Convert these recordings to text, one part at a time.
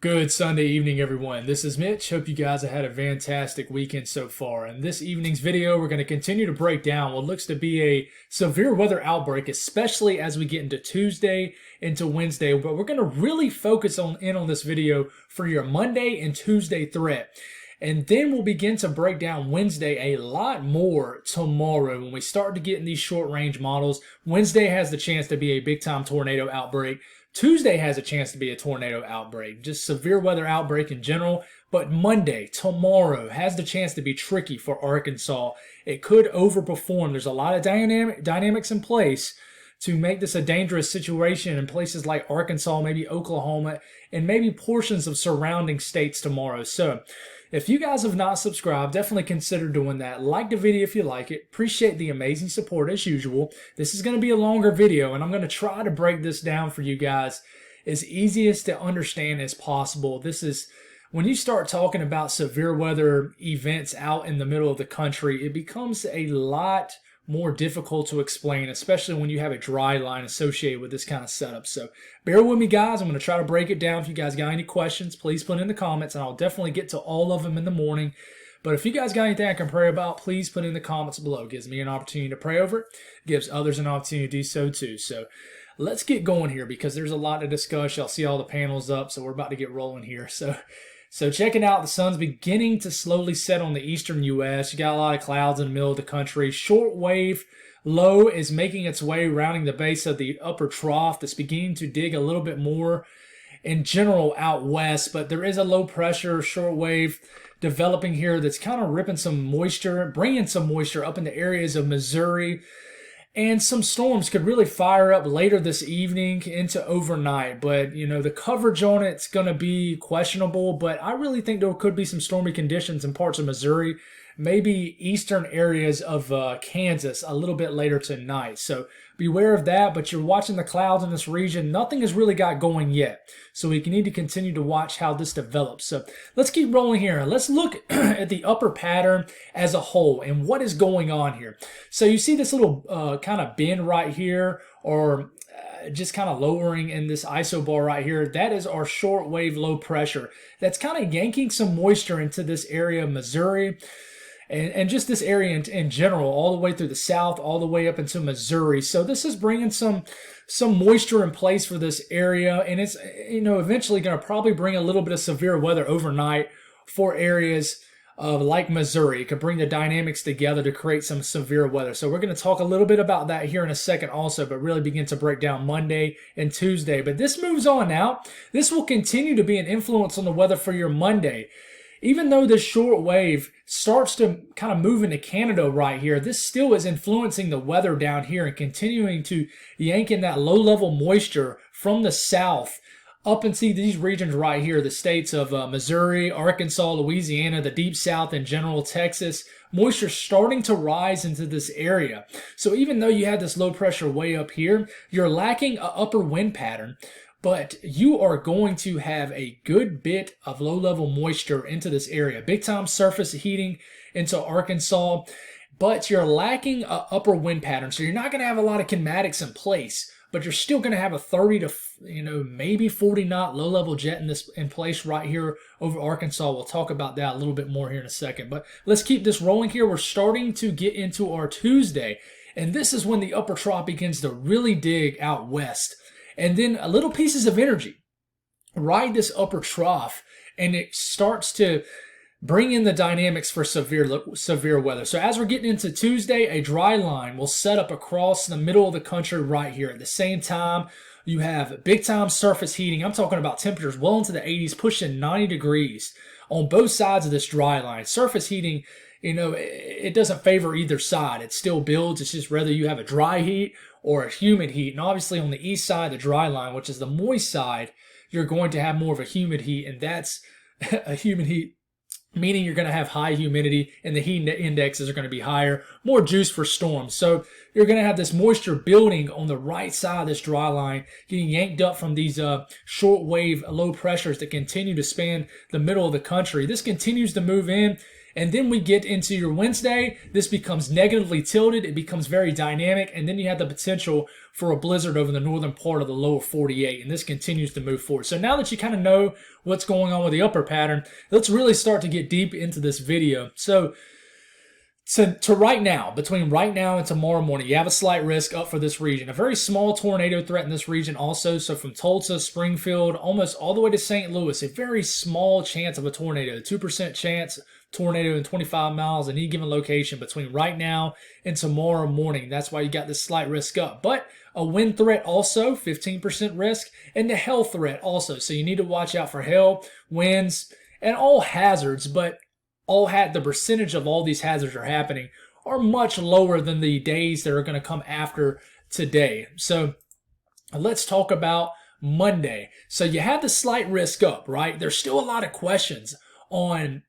Good Sunday evening, everyone. This is Mitch. Hope you guys have had a fantastic weekend so far. In this evening's video, we're going to continue to break down what looks to be a severe weather outbreak, especially as we get into Tuesday into Wednesday. But we're going to really focus on this video for your Monday and Tuesday threat. And then we'll begin to break down Wednesday a lot more tomorrow when we start to get in these short-range models. Wednesday has the chance to be a big-time tornado outbreak. Tuesday has a chance to be a tornado outbreak, just severe weather outbreak in general. But Monday, tomorrow, has the chance to be tricky for Arkansas. It could overperform. There's a lot of dynamics in place to make this a dangerous situation in places like Arkansas, maybe Oklahoma, and maybe portions of surrounding states tomorrow. So if you guys have not subscribed, definitely consider doing that. Like the video if you like it. Appreciate the amazing support as usual. This is going to be a longer video, and I'm going to try to break this down for you guys as easiest to understand as possible. This is when you start talking about severe weather events out in the middle of the country, it becomes a lot more difficult to explain, especially when you have a dry line associated with this kind of setup. So bear with me, guys. I'm going to try to break it down. If you guys got any questions, please put in the comments, and I'll definitely get to all of them in the morning. But if you guys got anything I can pray about, please put in the comments below. It gives me an opportunity to pray over it. It gives others an opportunity to do so too. So let's get going here because there's a lot to discuss. Y'all see all the panels up, so we're about to get rolling here. So check it out. The sun's beginning to slowly set on the eastern U.S. You got a lot of clouds in the middle of the country. Short wave low is making its way rounding the base of the upper trough that's beginning to dig a little bit more in general out west. But there is a low pressure short wave developing here that's kind of ripping some moisture, bringing some moisture up into areas of Missouri. And some storms could really fire up later this evening into overnight. But, you know, the coverage on it's going to be questionable. But I really think there could be some stormy conditions in parts of Missouri, maybe eastern areas of Kansas a little bit later tonight. So beware of that. But you're watching the clouds in this region. Nothing has really got going yet. So we need to continue to watch how this develops. So let's keep rolling here. Let's look at the upper pattern as a whole and what is going on here. So you see this little kind of bend right here, or just kind of lowering in this isobar right here. That is our short wave low pressure. That's kind of yanking some moisture into this area of Missouri. And just this area in general, all the way through the south, all the way up into Missouri. So this is bringing some moisture in place for this area, and it's, you know, eventually going to probably bring a little bit of severe weather overnight for areas like Missouri. It could bring the dynamics together to create some severe weather. So we're going to talk a little bit about that here in a second also, but really begin to break down Monday and Tuesday. But this moves on now. This will continue to be an influence on the weather for your Monday. Even though this short wave starts to kind of move into Canada right here, this still is influencing the weather down here and continuing to yank in that low-level moisture from the south up into these regions right here, the states of Missouri, Arkansas, Louisiana, the deep south in general, Texas. Moisture starting to rise into this area. So even though you have this low pressure way up here, you're lacking an upper wind pattern. But you are going to have a good bit of low-level moisture into this area. Big-time surface heating into Arkansas, but you're lacking an upper wind pattern. So you're not going to have a lot of kinematics in place, but you're still going to have a 30 to, maybe 40 knot low-level jet in place right here over Arkansas. We'll talk about that a little bit more here in a second. But let's keep this rolling here. We're starting to get into our Tuesday, and this is when the upper trough begins to really dig out west. And then little pieces of energy ride this upper trough, and it starts to bring in the dynamics for severe weather. So as we're getting into Tuesday, a dry line will set up across the middle of the country right here. At the same time, you have big-time surface heating. I'm talking about temperatures well into the 80s, pushing 90 degrees on both sides of this dry line. Surface heating, it doesn't favor either side. It still builds. It's just whether you have a dry heat or a humid heat. And obviously on the east side, the dry line, which is the moist side, you're going to have more of a humid heat, and that's a humid heat, meaning you're going to have high humidity and the heat indexes are going to be higher, more juice for storms. So you're going to have this moisture building on the right side of this dry line, getting yanked up from these short wave low pressures that continue to span the middle of the country. This continues to move in, And then we get into your Wednesday. This becomes negatively tilted. It becomes very dynamic. And then you have the potential for a blizzard over the northern part of the lower 48. And this continues to move forward. So now that you kind of know what's going on with the upper pattern, let's really start to get deep into this video. So to right now, between right now and tomorrow morning, you have a slight risk up for this region. A very small tornado threat in this region also. So from Tulsa, Springfield, almost all the way to St. Louis, a very small chance of a tornado. 2% chance tornado in 25 miles in any given location between right now and tomorrow morning. That's why you got this slight risk up. But a wind threat also, 15% risk, and the hail threat also. So you need to watch out for hail, winds, and all hazards, but the percentage of all these hazards are happening are much lower than the days that are going to come after today. So let's talk about Monday. So you have the slight risk up, right? There's still a lot of questions on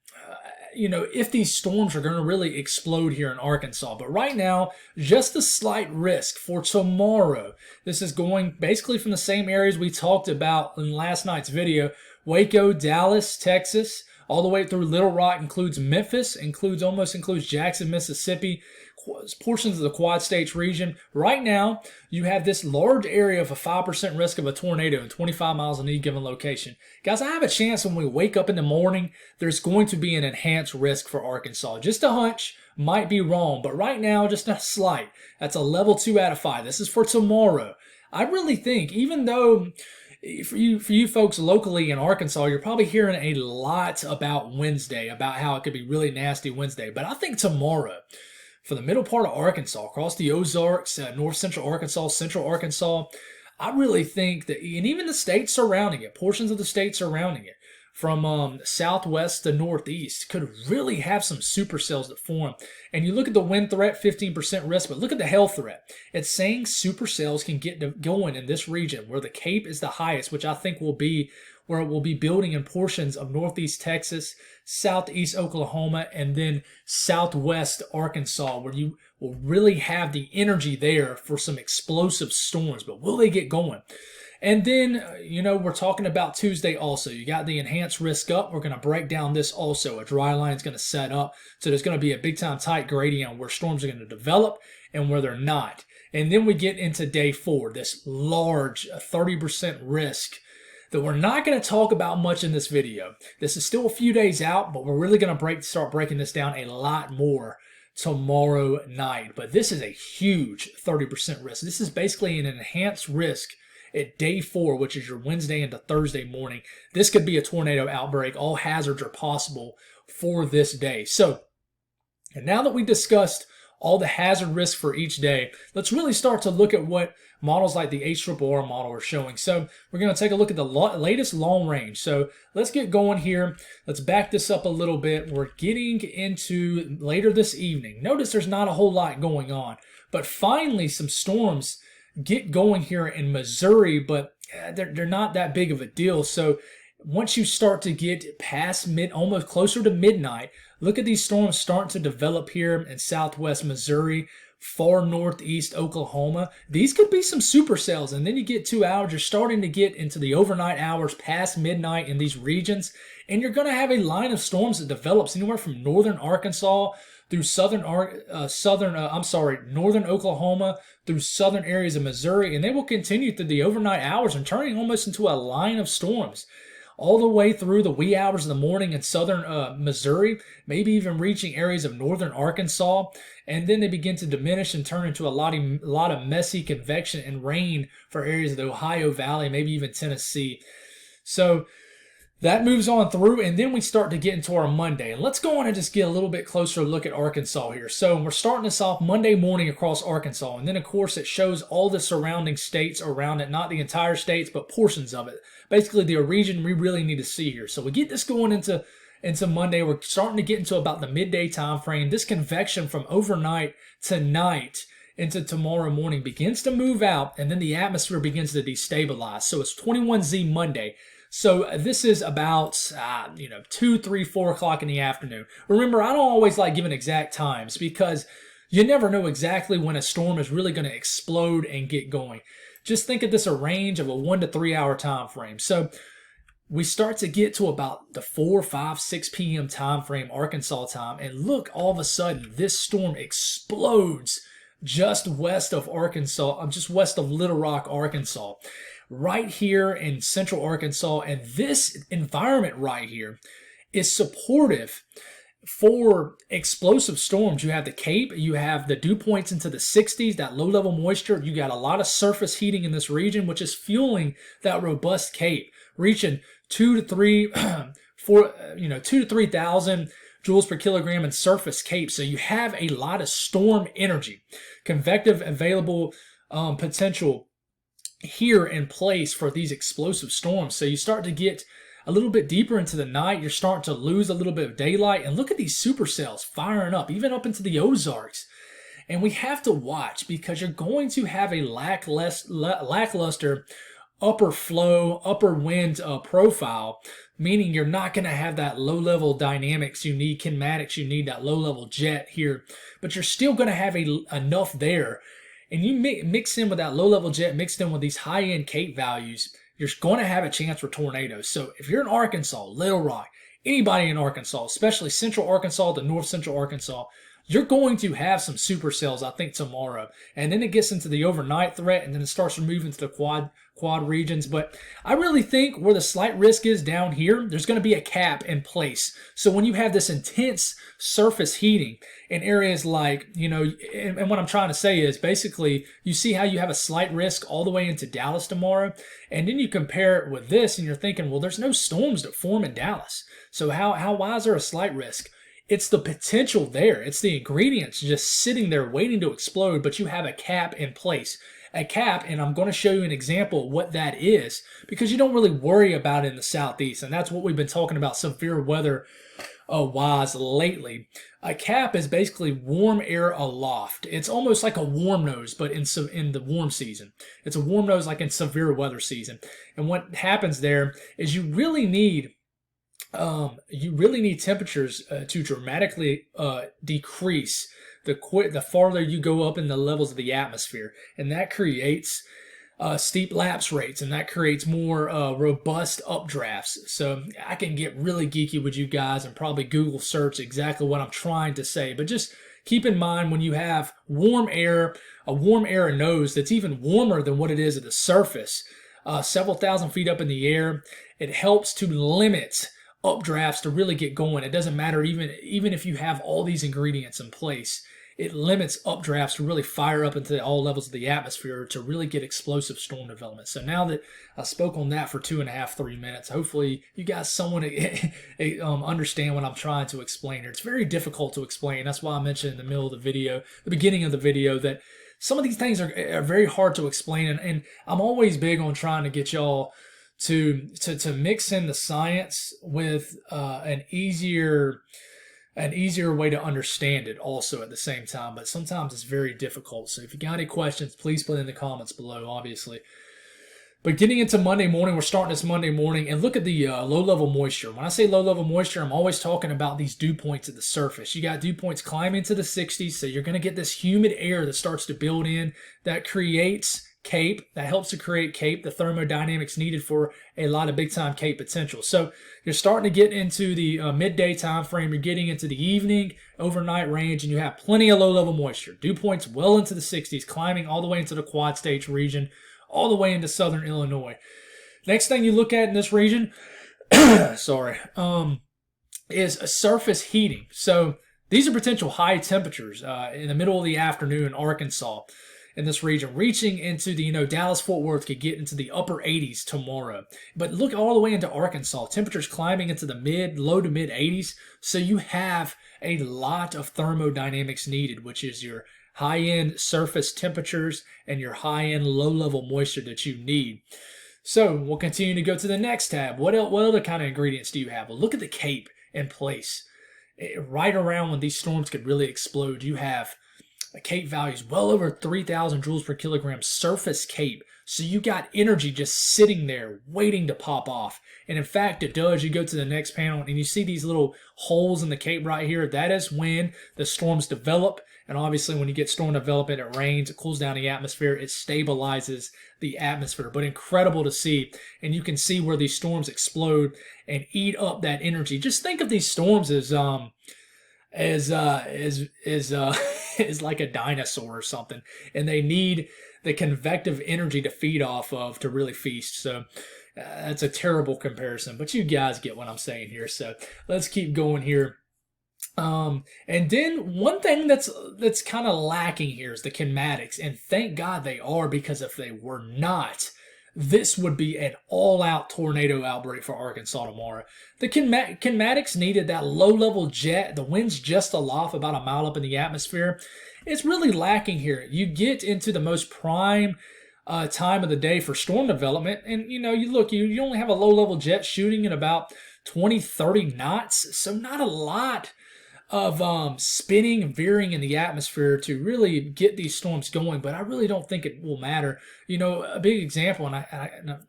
if these storms are going to really explode here in Arkansas. But right now, just a slight risk for tomorrow. This is going basically from the same areas we talked about in last night's video. Waco, Dallas, Texas, all the way through Little Rock, includes Memphis, almost includes Jackson, Mississippi, portions of the Quad States region. Right now, you have this large area of a 5% risk of a tornado in 25 miles in any given location. Guys, I have a chance when we wake up in the morning, there's going to be an enhanced risk for Arkansas. Just a hunch, might be wrong, but right now, just a slight. That's a level 2 out of 5. This is for tomorrow. I really think, even though for you folks locally in Arkansas, you're probably hearing a lot about Wednesday, about how it could be really nasty Wednesday. But I think tomorrow, for the middle part of Arkansas, across the Ozarks, north central Arkansas, central Arkansas, I really think that, and even the states surrounding it, portions of the states surrounding it, from southwest to northeast, could really have some supercells that form. And you look at the wind threat, 15% risk, but look at the hail threat. It's saying supercells can get going in this region where the Cape is the highest, which I think will be where it will be building in portions of northeast Texas, southeast Oklahoma, and then southwest Arkansas, where you will really have the energy there for some explosive storms. But will they get going? And then, we're talking about Tuesday also. You got the enhanced risk up. We're going to break down this also. A dry line is going to set up. So there's going to be a big-time tight gradient where storms are going to develop and where they're not. And then we get into day 4, this large 30% risk that we're not going to talk about much in this video. This is still a few days out, but we're really going to start breaking this down a lot more tomorrow night. But this is a huge 30% risk. This is basically an enhanced risk at day 4, which is your Wednesday into Thursday morning. This could be a tornado outbreak. All hazards are possible for this day. So, and now that we discussed all the hazard risks for each day, let's really start to look at what models like the HRRR model are showing. So we're going to take a look at the latest long range. So let's get going here. Let's back this up a little bit. We're getting into later this evening. Notice there's not a whole lot going on, but finally some storms get going here in Missouri, but they're not that big of a deal. So once you start to get past almost closer to midnight, look at these storms starting to develop here in southwest Missouri, far northeast Oklahoma. These could be some supercells, and then you get 2 hours, you're starting to get into the overnight hours past midnight in these regions, and you're going to have a line of storms that develops anywhere from northern Arkansas through northern Oklahoma, through southern areas of Missouri, and they will continue through the overnight hours and turning almost into a line of storms all the way through the wee hours of the morning in southern Missouri, maybe even reaching areas of northern Arkansas, and then they begin to diminish and turn into a lot of messy convection and rain for areas of the Ohio Valley, maybe even Tennessee. So that moves on through, and then we start to get into our Monday. And let's go on and just get a little bit closer look at Arkansas here. So we're starting this off Monday morning across Arkansas, and then of course it shows all the surrounding states around it, not the entire states, but portions of it. Basically the region we really need to see here. So we get this going into Monday. We're starting to get into about the midday time frame. This convection from overnight tonight into tomorrow morning begins to move out, and then the atmosphere begins to destabilize. So it's 21Z Monday. So this is about 2, 3, 4 o'clock in the afternoon. Remember, I don't always like giving exact times because you never know exactly when a storm is really going to explode and get going. Just think of this a range of a 1 to 3 hour time frame. So we start to get to about the 4, 5, 6 p.m. time frame, Arkansas time, and look, all of a sudden, this storm explodes just west of Arkansas, just west of Little Rock, Arkansas, right here in central Arkansas. And this environment right here is supportive for explosive storms. You have the Cape, you have the dew points into the 60s, that low level moisture. You got a lot of surface heating in this region, which is fueling that robust Cape, reaching 2 to 3, 2 to 3,000 joules per kilogram in surface Cape. So you have a lot of storm energy, convective available potential here in place for these explosive storms. So you start to get a little bit deeper into the night, you're starting to lose a little bit of daylight. And look at these supercells firing up, even up into the Ozarks. And we have to watch, because you're going to have a lackluster upper flow, upper wind profile, meaning you're not going to have that low-level dynamics you need, kinematics you need, that low-level jet here. But you're still going to have enough there. And you mix in with that low-level jet, mixed in with these high-end Cape values, you're going to have a chance for tornadoes. So if you're in Arkansas, Little Rock, anybody in Arkansas, especially central Arkansas to north central Arkansas, you're going to have some supercells, I think, tomorrow. And then it gets into the overnight threat, and then it starts to move into the quad regions. But I really think where the slight risk is down here, there's going to be a cap in place. So when you have this intense surface heating in areas like, and what I'm trying to say is basically you see how you have a slight risk all the way into Dallas tomorrow, and then you compare it with this and you're thinking, well, there's no storms that form in Dallas. So why is there a slight risk? It's the potential there. It's the ingredients just sitting there waiting to explode, but you have a cap in place. A cap, and I'm going to show you an example of what that is, because you don't really worry about it in the southeast, and that's what we've been talking about severe weather wise lately. A cap is basically warm air aloft. It's almost like a warm nose, but in the warm season. It's a warm nose like in severe weather season. And what happens there is you really need temperatures to dramatically decrease the farther you go up in the levels of the atmosphere, and that creates steep lapse rates, and that creates more robust updrafts. So I can get really geeky with you guys and probably Google search exactly what I'm trying to say, but just keep in mind, when you have warm air, a warm air nose that's even warmer than what it is at the surface, several thousand feet up in the air, it helps to limit updrafts to really get going. It doesn't matter even if you have all these ingredients in place. It limits updrafts to really fire up into all levels of the atmosphere to really get explosive storm development. So now that I spoke on that for 2.5, 3 minutes, hopefully you guys somewhat understand what I'm trying to explain here. It's very difficult to explain. That's why I mentioned in the middle of the video, the beginning of the video, that some of these things are very hard to explain. And I'm always big on trying to get y'all to mix in the science with an easier way to understand it also at the same time, but sometimes it's very difficult. So if you got any questions, please put in the comments below, obviously. But getting into Monday morning, we're starting this Monday morning, and look at the low-level moisture. When I say low-level moisture, I'm always talking about these dew points at the surface. You got dew points climbing to the 60s, so you're going to get this humid air that starts to build in that creates Cape, that helps to create Cape, the thermodynamics needed for a lot of big-time Cape potential. So you're starting to get into the midday time frame. You're getting into the evening, overnight range, and you have plenty of low-level moisture. Dew points well into the 60s, climbing all the way into the Quad States region, all the way into southern Illinois. Next thing you look at in this region, is a surface heating. So these are potential high temperatures in the middle of the afternoon in Arkansas, in this region, reaching into the, Dallas-Fort Worth could get into the upper 80s tomorrow. But look all the way into Arkansas, temperatures climbing into the low to mid 80s. So you have a lot of thermodynamics needed, which is your high-end surface temperatures and your high-end low-level moisture that you need. So we'll continue to go to the next tab. What other kind of ingredients do you have? Well, look at the Cape in place. Right around when these storms could really explode, you have Cape values well over 3,000 joules per kilogram surface Cape. So you got energy just sitting there waiting to pop off. And in fact, it does. You go to the next panel and you see these little holes in the Cape right here. That is when the storms develop. And obviously when you get storm development, it rains, it cools down the atmosphere, it stabilizes the atmosphere. But incredible to see. And you can see where these storms explode and eat up that energy. Just think of these storms as is like a dinosaur or something, and they need the convective energy to feed off of to really feast. So that's a terrible comparison, but you guys get what I'm saying here. So let's keep going here. And then one thing that's kind of lacking here is the kinematics, and thank God they are, because if they were not, this would be an all-out tornado outbreak for Arkansas tomorrow. The kinematics needed that low-level jet. The wind's just aloft, about a mile up in the atmosphere. It's really lacking here. You get into the most prime time of the day for storm development, and you only have a low-level jet shooting at about 20, 30 knots, so not a lot of spinning and veering in the atmosphere to really get these storms going, but I really don't think it will matter. A big example, and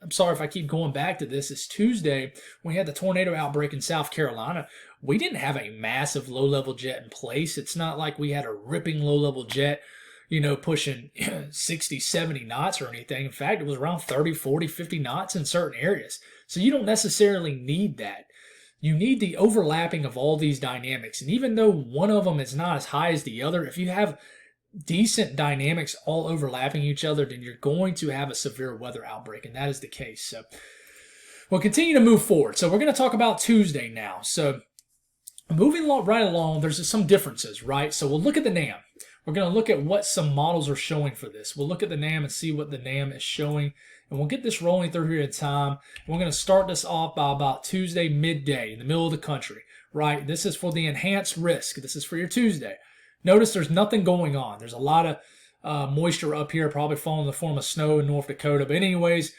I'm sorry if I keep going back to this, is Tuesday when we had the tornado outbreak in South Carolina. We didn't have a massive low-level jet in place. It's not like we had a ripping low-level jet, pushing 60, 70 knots or anything. In fact, it was around 30, 40, 50 knots in certain areas. So you don't necessarily need that. You need the overlapping of all these dynamics. And even though one of them is not as high as the other, if you have decent dynamics all overlapping each other, then you're going to have a severe weather outbreak. And that is the case. So we'll continue to move forward. So we're going to talk about Tuesday now. So moving right along, there's some differences, right? So we'll look at the NAM. We're going to look at what some models are showing for this. We'll look at the NAM and see what the NAM is showing. And we'll get this rolling through here in time. And we're going to start this off by about Tuesday midday in the middle of the country, right? This is for the enhanced risk. This is for your Tuesday. Notice there's nothing going on. There's a lot of moisture up here, probably falling in the form of snow in North Dakota. But anyways,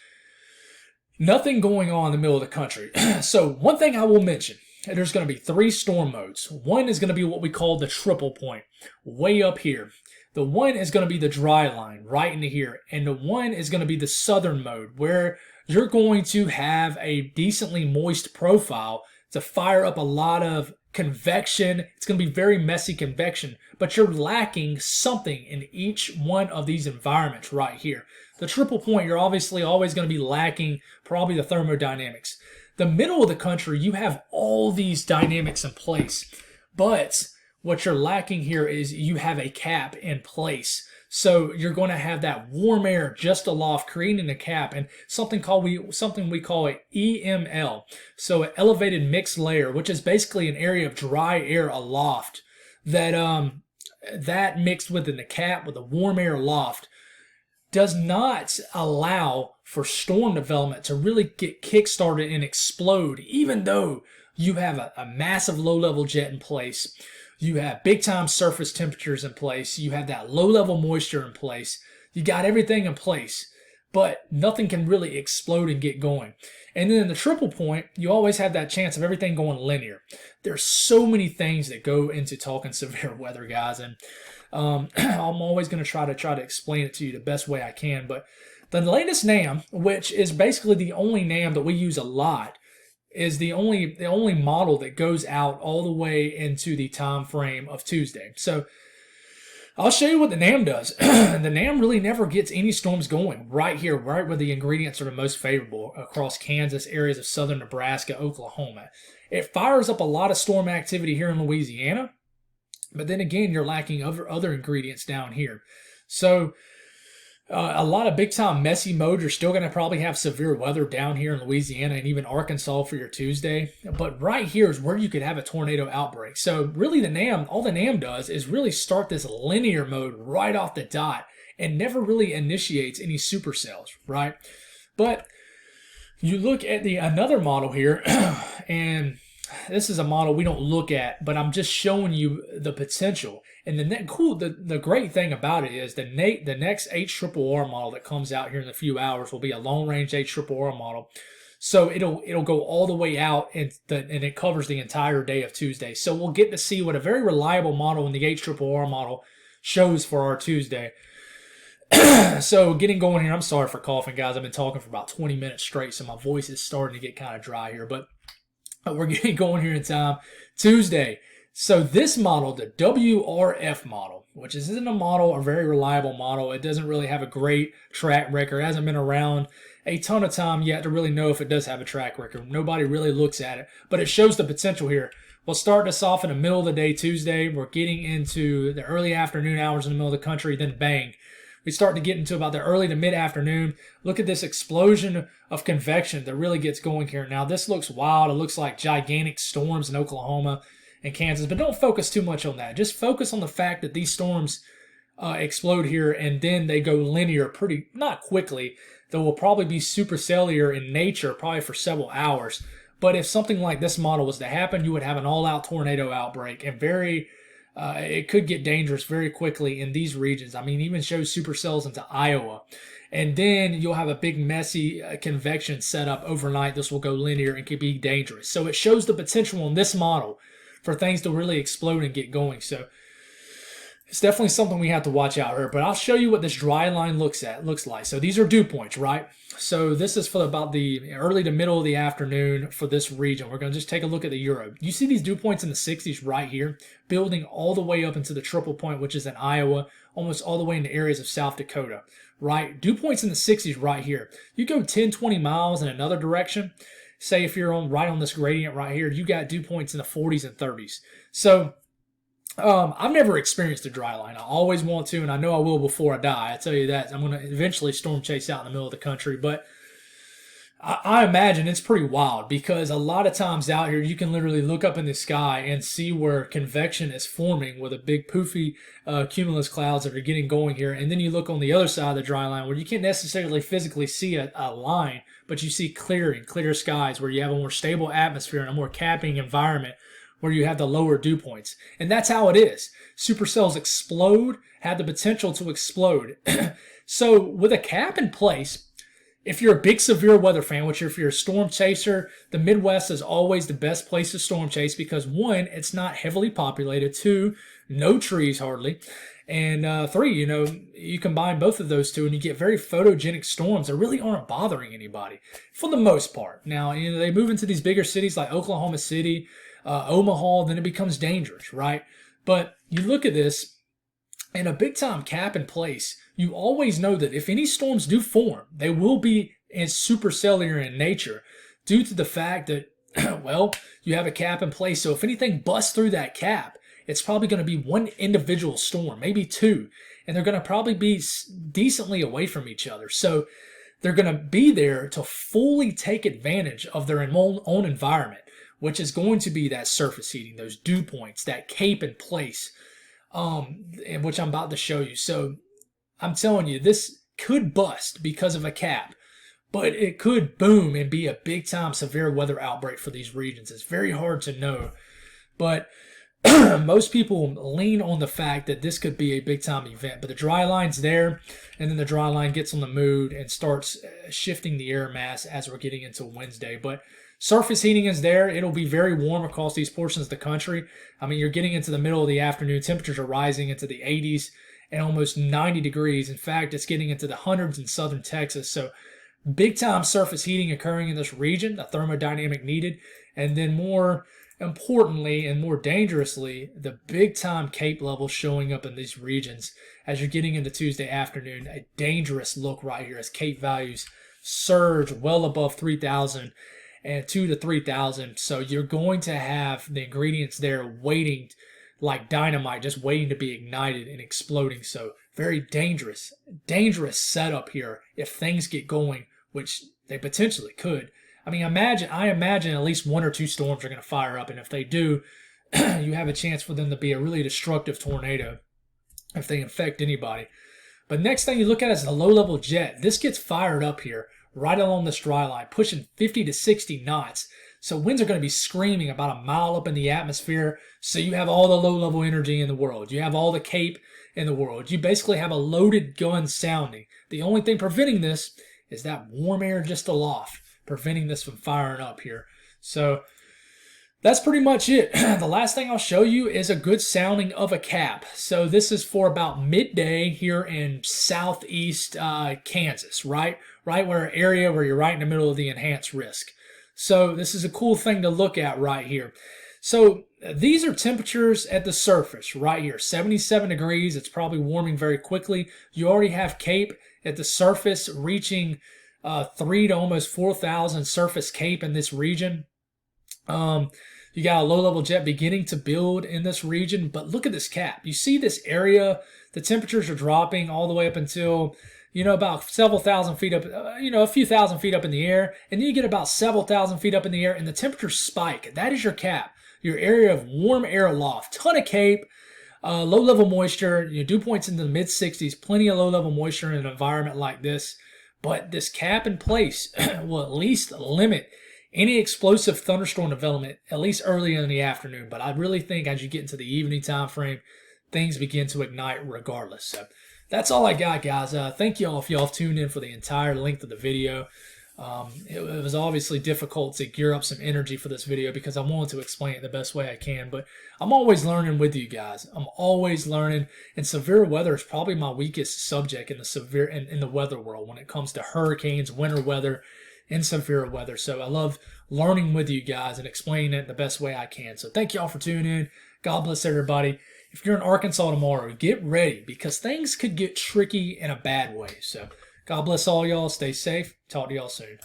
nothing going on in the middle of the country. So one thing I will mention, there's going to be 3 storm modes. One is going to be what we call the triple point, way up here. The one is going to be the dry line right into here. And the one is going to be the southern mode, where you're going to have a decently moist profile to fire up a lot of convection. It's going to be very messy convection, but you're lacking something in each one of these environments right here. The triple point, you're obviously always going to be lacking probably the thermodynamics. The middle of the country, you have all these dynamics in place, but what you're lacking here is you have a cap in place. So you're going to have that warm air just aloft, creating a cap, and something we call it EML. So an elevated mixed layer, which is basically an area of dry air aloft that mixed within the cap with the warm air aloft does not allow for storm development to really get kick-started and explode, even though you have a massive low-level jet in place. You have big-time surface temperatures in place. You have that low-level moisture in place. You got everything in place, but nothing can really explode and get going. And then in the triple point, you always have that chance of everything going linear. There's so many things that go into talking severe weather, guys, and I'm always going to try to explain it to you the best way I can. But the latest NAM, which is basically the only NAM that we use a lot, is the only model that goes out all the way into the time frame of Tuesday. So I'll show you what the NAM does. The NAM really never gets any storms going right here, right where the ingredients are the most favorable across Kansas, areas of southern Nebraska, Oklahoma. It fires up a lot of storm activity here in Louisiana, but then again, you're lacking other ingredients down here. So a lot of big-time messy modes. You're still going to probably have severe weather down here in Louisiana and even Arkansas for your Tuesday. But right here is where you could have a tornado outbreak. So really all the NAM does is really start this linear mode right off the dot and never really initiates any supercells, right? But you look at another model here, and this is a model we don't look at, but I'm just showing you the potential. And the great thing about it is the next HRRR model that comes out here in a few hours will be a long-range HRRR model. So it'll go all the way out, and it covers the entire day of Tuesday. So we'll get to see what a very reliable model in the HRRR model shows for our Tuesday. So getting going here, I'm sorry for coughing, guys. I've been talking for about 20 minutes straight, so my voice is starting to get kind of dry here. But we're getting going here in time. Tuesday. So this model, the WRF model, which isn't a model, a very reliable model. It doesn't really have a great track record. It hasn't been around a ton of time yet to really know if it does have a track record. Nobody really looks at it, but it shows the potential here. We'll start this off in the middle of the day, Tuesday. We're getting into the early afternoon hours in the middle of the country, then bang. We start to get into about the early to mid-afternoon. Look at this explosion of convection that really gets going here. Now, this looks wild. It looks like gigantic storms in Oklahoma and Kansas, but don't focus too much on that. Just focus on the fact that these storms explode here, and then they go linear not quickly. They will probably be supercellular in nature, probably for several hours. But if something like this model was to happen, you would have an all-out tornado outbreak, and it could get dangerous very quickly in these regions. I mean, even shows supercells into Iowa. And then you'll have a big messy convection set up overnight. This will go linear and could be dangerous. So it shows the potential on this model for things to really explode and get going. So it's definitely something we have to watch out here. But I'll show you what this dry line looks like. So these are dew points, right? So this is for about the early to middle of the afternoon for this region. We're going to just take a look at the Euro. You see these dew points in the 60s right here, building all the way up into the triple point, which is in Iowa, almost all the way into areas of South Dakota, right? Dew points in the 60s right here. You go 10, 20 miles in another direction. Say if you're right on this gradient right here, you got dew points in the 40s and 30s. So I've never experienced a dry line. I always want to, and I know I will before I die. I tell you that. I'm going to eventually storm chase out in the middle of the country, but I imagine it's pretty wild because a lot of times out here you can literally look up in the sky and see where convection is forming with a big poofy cumulus clouds that are getting going here, and then you look on the other side of the dry line where you can't necessarily physically see a line, but you see clear skies where you have a more stable atmosphere and a more capping environment where you have the lower dew points. And that's how it is. Supercells explode, have the potential to explode. So with a cap in place, if you're a big severe weather fan, which if you're a storm chaser, the Midwest is always the best place to storm chase because one, it's not heavily populated. Two, no trees hardly. And three, you combine both of those two and you get very photogenic storms that really aren't bothering anybody for the most part. Now, they move into these bigger cities like Oklahoma City, Omaha, then it becomes dangerous, right? But you look at this, and a big-time cap in place, you always know that if any storms do form, they will be supercellular in nature due to the fact that, well, you have a cap in place. So if anything busts through that cap, it's probably going to be one individual storm, maybe two, and they're going to probably be decently away from each other. So they're going to be there to fully take advantage of their own environment, which is going to be that surface heating, those dew points, that cape in place, which I'm about to show you. So I'm telling you, this could bust because of a cap, but it could boom and be a big-time severe weather outbreak for these regions. It's very hard to know, but most people lean on the fact that this could be a big-time event. But the dry line's there, and then the dry line gets on the mood and starts shifting the air mass as we're getting into Wednesday. But surface heating is there. It'll be very warm across these portions of the country. I mean, you're getting into the middle of the afternoon. Temperatures are rising into the 80s and almost 90 degrees. In fact, it's getting into the hundreds in southern Texas. So big-time surface heating occurring in this region, the thermodynamic needed. And then more importantly and more dangerously, the big-time cape levels showing up in these regions as you're getting into Tuesday afternoon. A dangerous look right here as cape values surge well above 3,000 and 2 to 3,000. So you're going to have the ingredients there waiting like dynamite, just waiting to be ignited and exploding. So very dangerous setup here if things get going, which they potentially could. I mean, I imagine at least one or two storms are going to fire up, and if they do, you have a chance for them to be a really destructive tornado if they infect anybody. But next thing you look at is the low-level jet. This gets fired up here right along this dry line, pushing 50 to 60 knots. So winds are going to be screaming about a mile up in the atmosphere. So you have all the low-level energy in the world. You have all the cape in the world. You basically have a loaded gun sounding. The only thing preventing this is that warm air just aloft, preventing this from firing up here. So That's pretty much it. The last thing I'll show you is a good sounding of a cap. So this is for about midday here in southeast Kansas, right? Right where area where you're right in the middle of the enhanced risk. So this is a cool thing to look at right here. So these are temperatures at the surface right here, 77 degrees. It's probably warming very quickly. You already have CAPE at the surface reaching 3 to almost 4,000 surface CAPE in this region. You got a low-level jet beginning to build in this region, but look at this cap. You see this area, the temperatures are dropping all the way up until, about several thousand feet up, a few thousand feet up in the air, and then you get about several thousand feet up in the air, and the temperatures spike. That is your cap, your area of warm air loft. Ton of CAPE, low-level moisture, dew points into the mid-60s, plenty of low-level moisture in an environment like this, but this cap in place will at least limit any explosive thunderstorm development, at least early in the afternoon. But I really think as you get into the evening time frame, things begin to ignite regardless. So that's all I got, guys. Thank y'all if y'all tuned in for the entire length of the video. It was obviously difficult to gear up some energy for this video because I wanted to explain it the best way I can. But I'm always learning with you guys. I'm always learning. And severe weather is probably my weakest subject in the weather world when it comes to hurricanes, winter weather, and severe weather. So I love learning with you guys and explaining it the best way I can. So thank y'all for tuning in. God bless everybody. If you're in Arkansas tomorrow, get ready because things could get tricky in a bad way. So God bless all y'all. Stay safe. Talk to y'all soon.